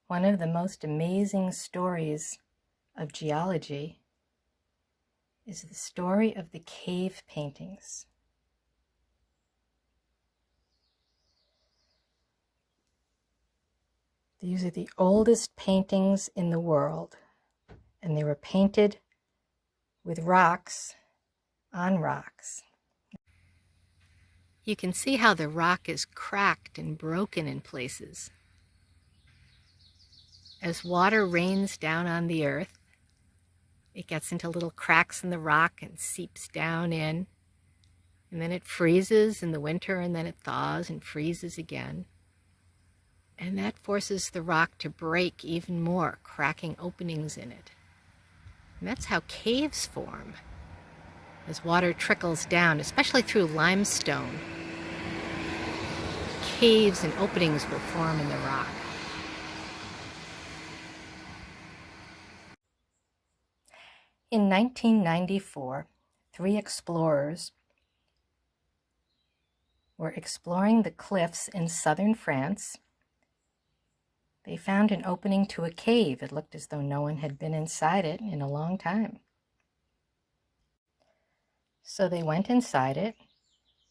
One of the most amazing stories of geology is the story of the cave paintings. These are the oldest paintings in the world, and they were painted with rocks on rocks. You can see how the rock is cracked and broken in places. As water rains down on the earth, it gets into little cracks in the rock and seeps down in, and then it freezes in the winter, and then it thaws and freezes again. And that forces the rock to break even more, cracking openings in it. And that's how caves form, as water trickles down, especially through limestone. Caves and openings will form in the rock. In 1994, 3 explorers were exploring the cliffs in southern France. They found an opening to a cave. It looked as though no one had been inside it in a long time. So they went inside it,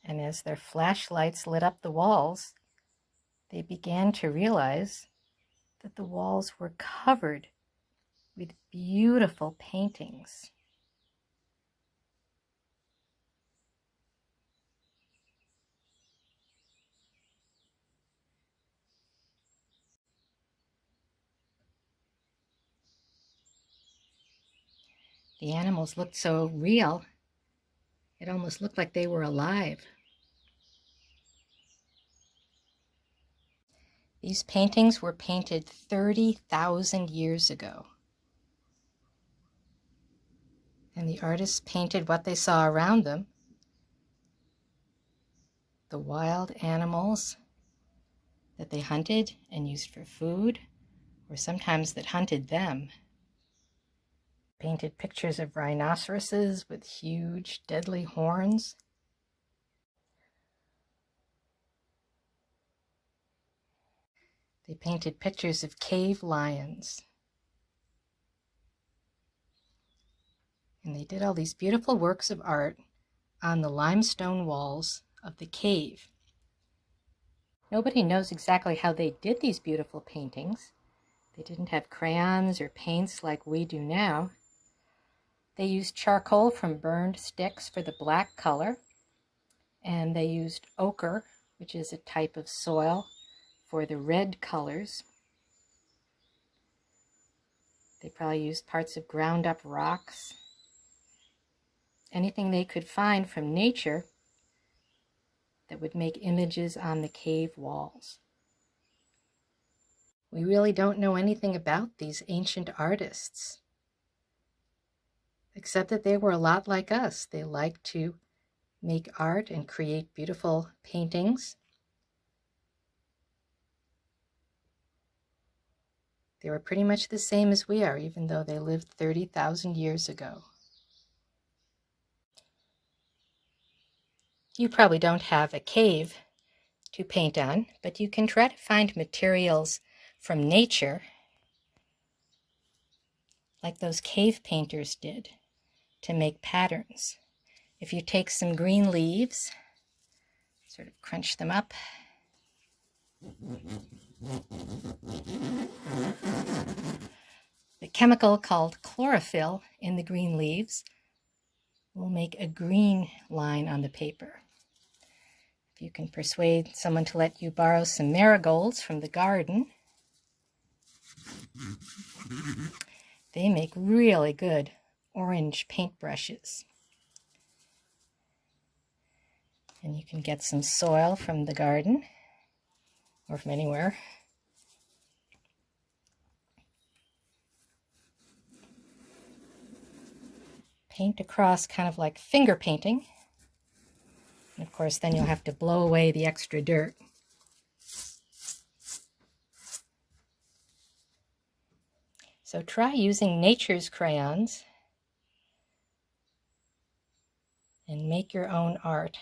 and as their flashlights lit up the walls, they began to realize that the walls were covered with beautiful paintings. The animals looked so real, it almost looked like they were alive. These paintings were painted 30,000 years ago. And the artists painted what they saw around them. The wild animals that they hunted and used for food, or sometimes that hunted them. Painted pictures of rhinoceroses with huge, deadly horns. They painted pictures of cave lions. And they did all these beautiful works of art on the limestone walls of the cave. Nobody knows exactly how they did these beautiful paintings. They didn't have crayons or paints like we do now. They used charcoal from burned sticks for the black color, and they used ochre, which is a type of soil, for the red colors. They probably used parts of ground up rocks. Anything they could find from nature that would make images on the cave walls. We really don't know anything about these ancient artists, except that they were a lot like us. They liked to make art and create beautiful paintings. They were pretty much the same as we are, even though they lived 30,000 years ago. You probably don't have a cave to paint on, but you can try to find materials from nature, like those cave painters did, to make patterns. If you take some green leaves, sort of crunch them up, the chemical called chlorophyll in the green leaves will make a green line on the paper. If you can persuade someone to let you borrow some marigolds from the garden, they make really good orange paintbrushes. And you can get some soil from the garden or from anywhere. Paint across, kind of like finger painting. And of course, then you'll have to blow away the extra dirt. So try using nature's crayons and make your own art,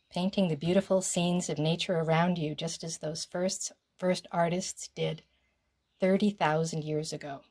painting the beautiful scenes of nature around you, just as those first artists did 30,000 years ago.